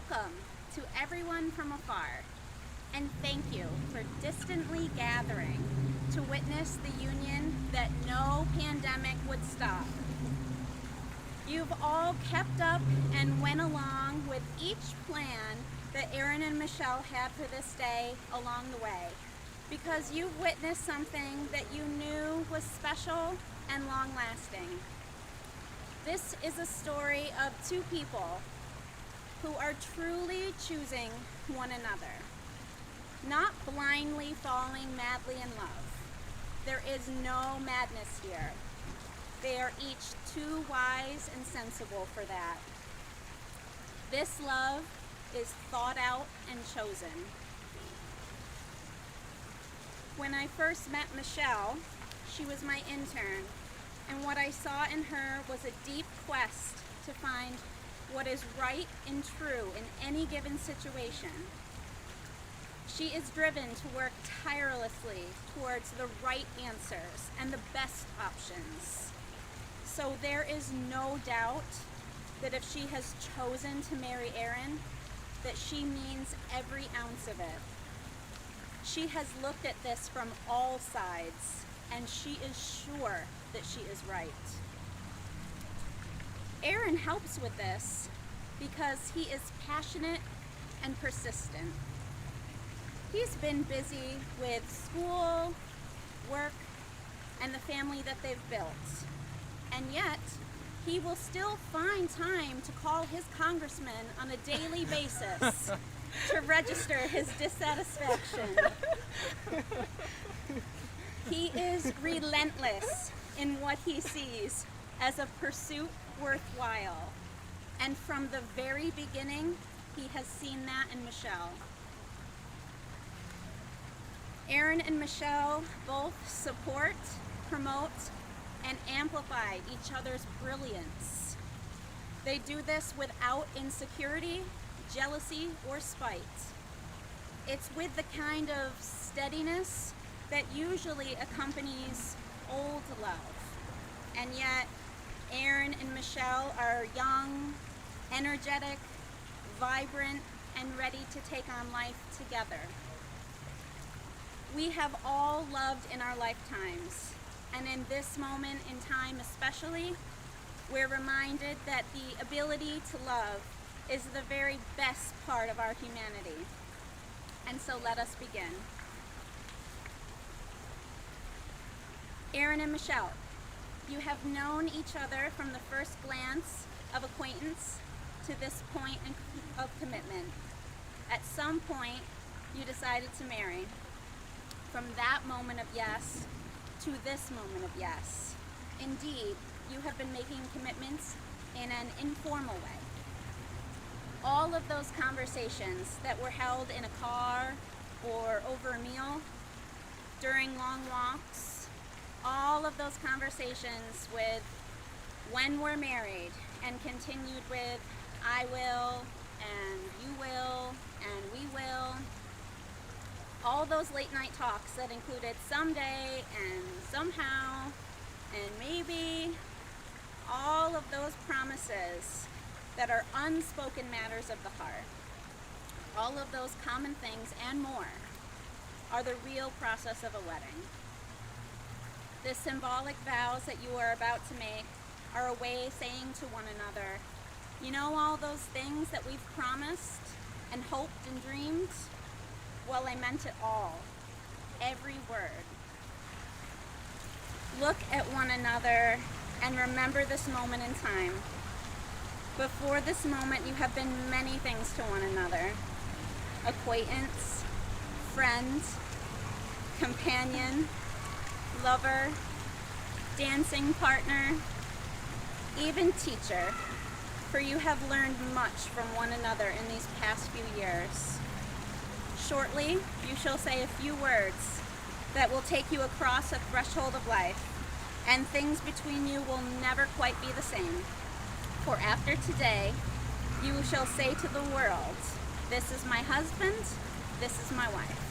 Welcome to everyone from afar, and thank you for distantly gathering to witness the union that no pandemic would stop. You've all kept up and went along with each plan that Aaron and Michelle had for this day along the way, because you've witnessed something that you knew was special and long-lasting. This is a story of two people who are truly choosing one another, not blindly falling madly in love. There is no madness here. They are each too wise and sensible for that. This love is thought out and chosen. When I first met Michelle, she was my intern, and what I saw in her was a deep quest to find what is right and true in any given situation. She is driven to work tirelessly towards the right answers and the best options. So there is no doubt that if she has chosen to marry Aaron, that she means every ounce of it. She has looked at this from all sides, and she is sure that she is right. Aaron helps with this because he is passionate and persistent. He's been busy with school, work, and the family that they've built. And yet, he will still find time to call his congressman on a daily basis to register his dissatisfaction. He is relentless in what he sees as a pursuit worthwhile. And from the very beginning, he has seen that in Michelle. Aaron and Michelle both support, promote, and amplify each other's brilliance. They do this without insecurity, jealousy, or spite. It's with the kind of steadiness that usually accompanies old love. And yet, Aaron and Michelle are young, energetic, vibrant, and ready to take on life together. We have all loved in our lifetimes, and in this moment in time especially, we're reminded that the ability to love is the very best part of our humanity. And so let us begin. Aaron and Michelle, you have known each other from the first glance of acquaintance to this point of commitment. At some point, you decided to marry. From that moment of yes to this moment of yes. Indeed, you have been making commitments in an informal way. All of those conversations that were held in a car or over a meal, during long walks, all of those conversations with when we're married, and continued with I will, and you will, and we will. All those late night talks that included someday and somehow and maybe, all of those promises that are unspoken matters of the heart. All of those common things and more are the real process of a wedding. The symbolic vows that you are about to make are a way saying to one another, you know all those things that we've promised and hoped and dreamed? Well, I meant it all, every word. Look at one another and remember this moment in time. Before this moment, you have been many things to one another. Acquaintance, friend, companion, lover, dancing partner, even teacher, for you have learned much from one another in these past few years. Shortly, you shall say a few words that will take you across a threshold of life, and things between you will never quite be the same. For after today, you shall say to the world, this is my husband, this is my wife.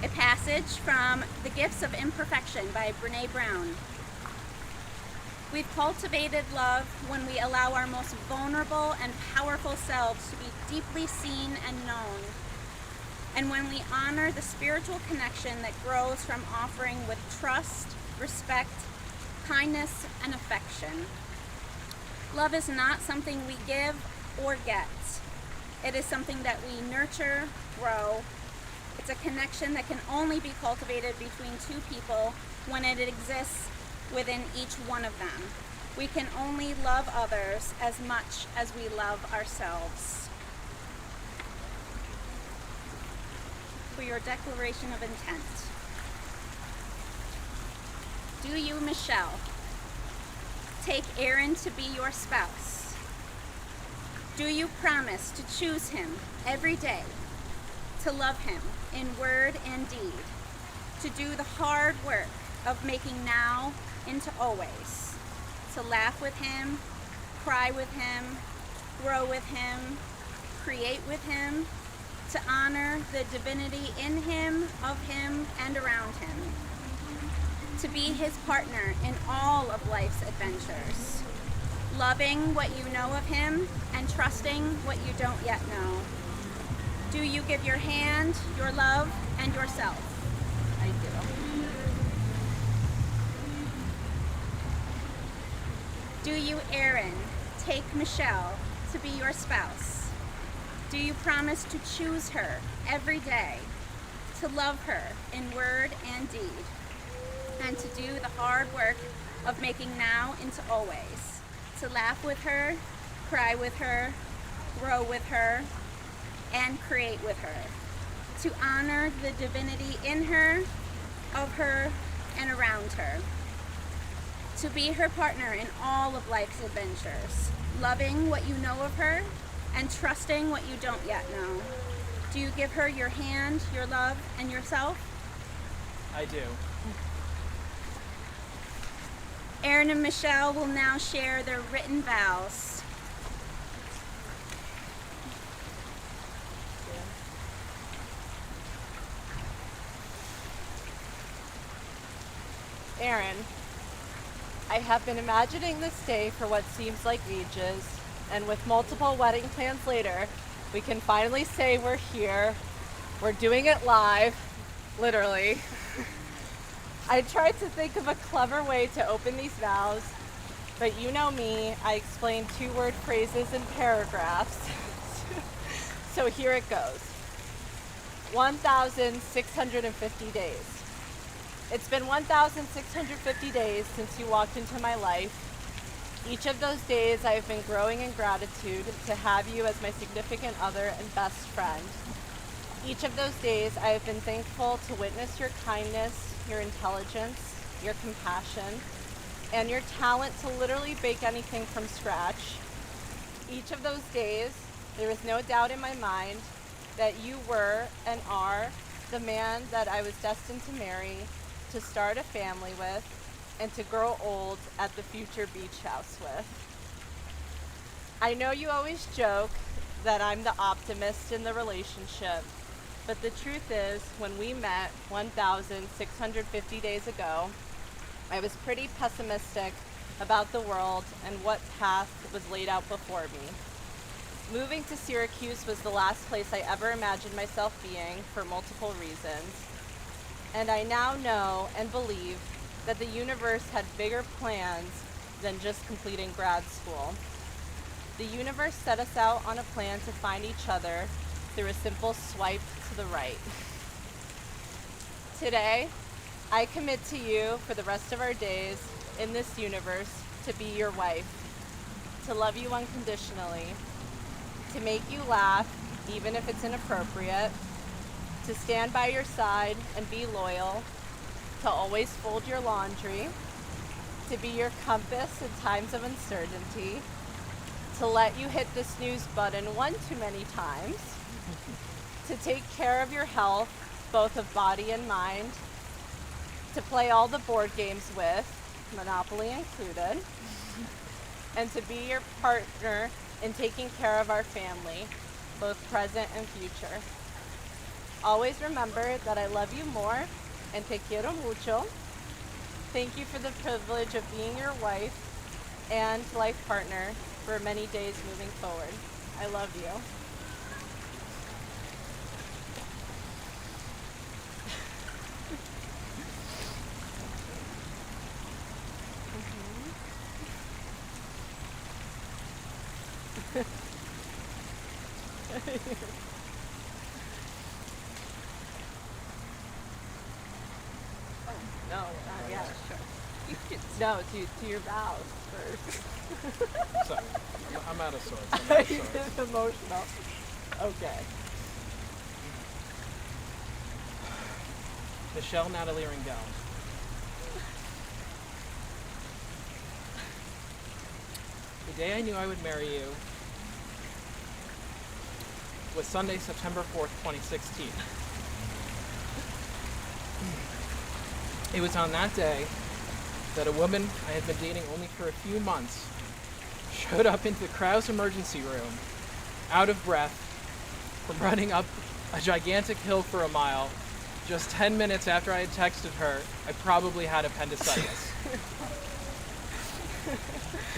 A passage from The Gifts of Imperfection by Brené Brown. We've cultivated love when we allow our most vulnerable and powerful selves to be deeply seen and known, and when we honor the spiritual connection that grows from offering with trust, respect, kindness, and affection. Love is not something we give or get. It is something that we nurture, grow. It's a connection that can only be cultivated between two people when it exists within each one of them. We can only love others as much as we love ourselves. For your declaration of intent. Do you, Michelle, take Aaron to be your spouse? Do you promise to choose him every day, to love him in word and deed, to do the hard work of making now into always, to laugh with him, cry with him, grow with him, create with him, to honor the divinity in him, of him, and around him, to be his partner in all of life's adventures, loving what you know of him and trusting what you don't yet know? Do you give your hand, your love, and yourself? I do. Do you, Aaron, take Michelle to be your spouse? Do you promise to choose her every day, to love her in word and deed, and to do the hard work of making now into always, to laugh with her, cry with her, grow with her, and create with her, to honor the divinity in her, of her, and around her, to be her partner in all of life's adventures, loving what you know of her and trusting what you don't yet know? Do you give her your hand, your love, and yourself? I do. Aaron and Michelle will now share their written vows. Aaron, I have been imagining this day for what seems like ages, and with multiple wedding plans later, we can finally say we're here. We're doing it live, literally. I tried to think of a clever way to open these vows, but you know me, I explain two-word phrases in paragraphs. So here it goes. 1,650 days. It's been 1,650 days since you walked into my life. Each of those days I have been growing in gratitude to have you as my significant other and best friend. Each of those days I have been thankful to witness your kindness, your intelligence, your compassion, and your talent to literally bake anything from scratch. Each of those days, there is no doubt in my mind that you were and are the man that I was destined to marry, to start a family with, and to grow old at the future beach house with. I know you always joke that I'm the optimist in the relationship, but the truth is, when we met 1,650 days ago, I was pretty pessimistic about the world and what path was laid out before me. Moving to Syracuse was the last place I ever imagined myself being for multiple reasons. And I now know and believe that the universe had bigger plans than just completing grad school. The universe set us out on a plan to find each other through a simple swipe to the right. Today, I commit to you for the rest of our days in this universe to be your wife, to love you unconditionally, to make you laugh even if it's inappropriate, to stand by your side and be loyal, to always fold your laundry, to be your compass in times of uncertainty, to let you hit the snooze button one too many times, to take care of your health, both of body and mind, to play all the board games with, Monopoly included, and to be your partner in taking care of our family, both present and future. Always remember that I love you more and te quiero mucho. Thank you for the privilege of being your wife, and life partner for many days moving forward. I love you. No, not yet. No, to your vows first. Sorry, I'm out of sorts. I'm out of You're sorts. getting emotional. Okay. Michelle Natalie Ryngel. The day I knew I would marry you was Sunday, September 4th, 2016. It was on that day that a woman I had been dating only for a few months showed up into the Krause emergency room, out of breath from running up a gigantic hill for a mile. Just 10 minutes after I had texted her, I probably had appendicitis.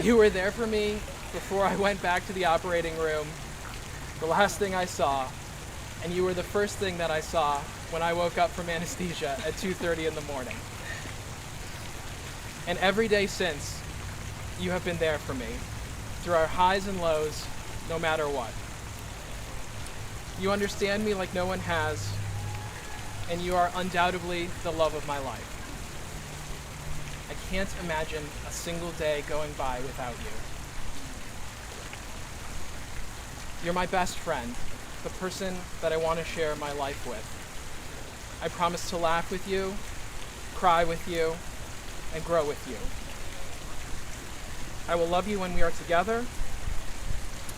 You were there for me before I went back to the operating room, the last thing I saw, and you were the first thing that I saw when I woke up from anesthesia at 2:30 in the morning. And every day since, you have been there for me, through our highs and lows, no matter what. You understand me like no one has, and you are undoubtedly the love of my life. I can't imagine a single day going by without you. You're my best friend, the person that I want to share my life with. I promise to laugh with you, cry with you, and grow with you. I will love you when we are together,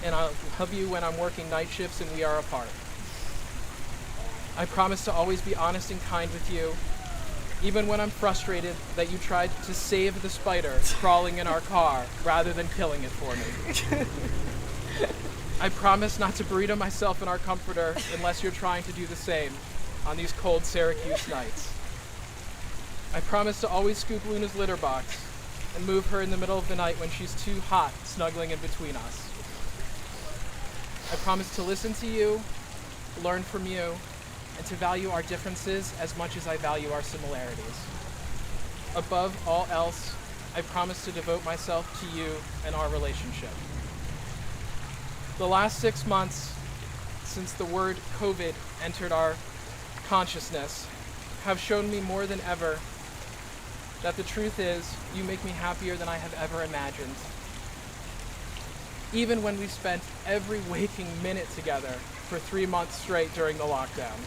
and I'll love you when I'm working night shifts and we are apart. I promise to always be honest and kind with you, even when I'm frustrated that you tried to save the spider crawling in our car rather than killing it for me. I promise not to burrito myself in our comforter unless you're trying to do the same on these cold Syracuse nights. I promise to always scoop Luna's litter box and move her in the middle of the night when she's too hot snuggling in between us. I promise to listen to you, learn from you, and to value our differences as much as I value our similarities. Above all else, I promise to devote myself to you and our relationship. The last 6 months since the word COVID entered our consciousness have shown me more than ever that the truth is you make me happier than I have ever imagined. Even when we spent every waking minute together for 3 months straight during the lockdown.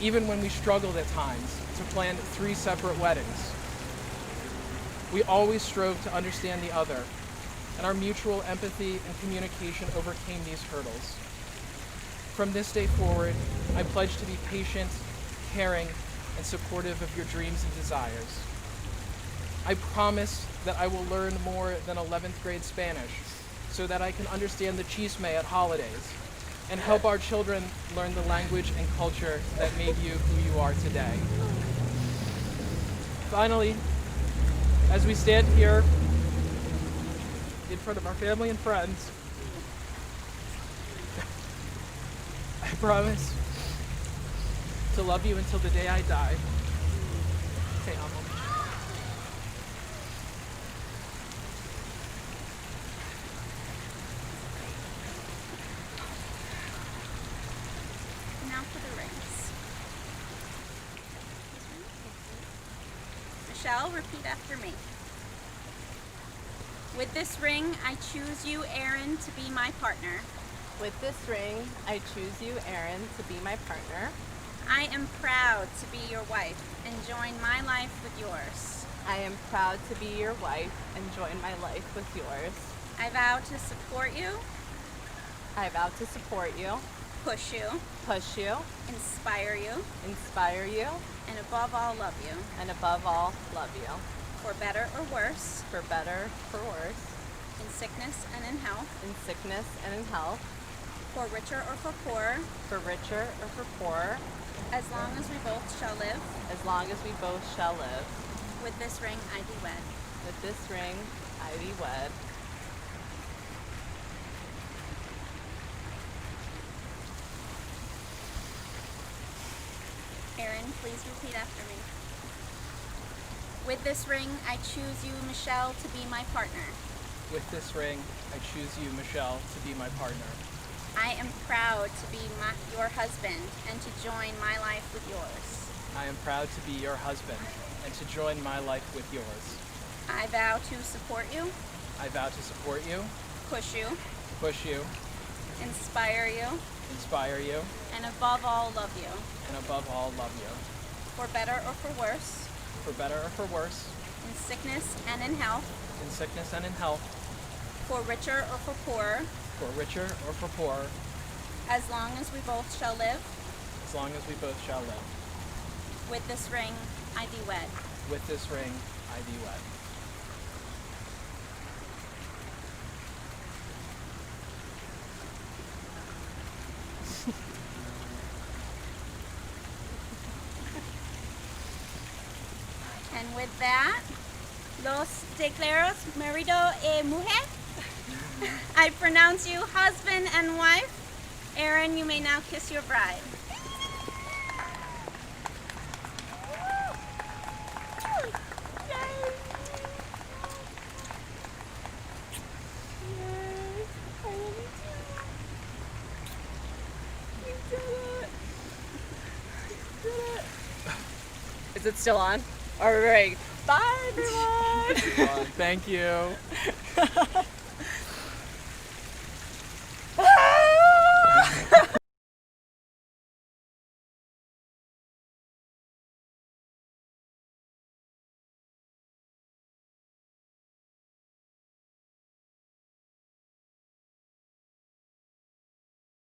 Even when we struggled at times to plan 3 separate weddings. We always strove to understand the other, and our mutual empathy and communication overcame these hurdles. From this day forward, I pledge to be patient, caring, and supportive of your dreams and desires. I promise that I will learn more than 11th grade Spanish so that I can understand the chisme at holidays and help our children learn the language and culture that made you who you are today. Finally, as we stand here in front of our family and friends, I promise to love you until the day I die. Te amo. Now for the rings. Michelle, repeat after me. With this ring, I choose you, Aaron, to be my partner. With this ring, I choose you, Aaron, to be my partner. I am proud to be your wife and join my life with yours. I am proud to be your wife and join my life with yours. I vow to support you, I vow to support you, push you, inspire you, and above all, love you. Love you. For better or worse, For better, for worse, in sickness and in health, in sickness and in health, for richer or for poorer, for richer or for poorer, as long as we both shall live. as long as we both shall live. With this ring, I do wed. With this ring, I thee wed. Aaron, please repeat after me. With this ring, I choose you, Michelle, to be my partner. With this ring, I choose you, Michelle, to be my partner. I am proud to be your husband and to join my life with yours. I am proud to be your husband and to join my life with yours. I vow to support you, I vow to support you, push you, inspire you, and above all, love you. love you. For better or for worse, For better or for worse, in sickness and in health, in sickness and in health, for richer or for poorer, for richer or for poorer, as long as we both shall live. as long as we both shall live. With this ring, I thee wed. With this ring, I thee wed. And with that, los declaro marido y mujer. I pronounce you husband and wife. Aaron, you may now kiss your bride. Is it still on? All right. Bye, everyone. Thank you.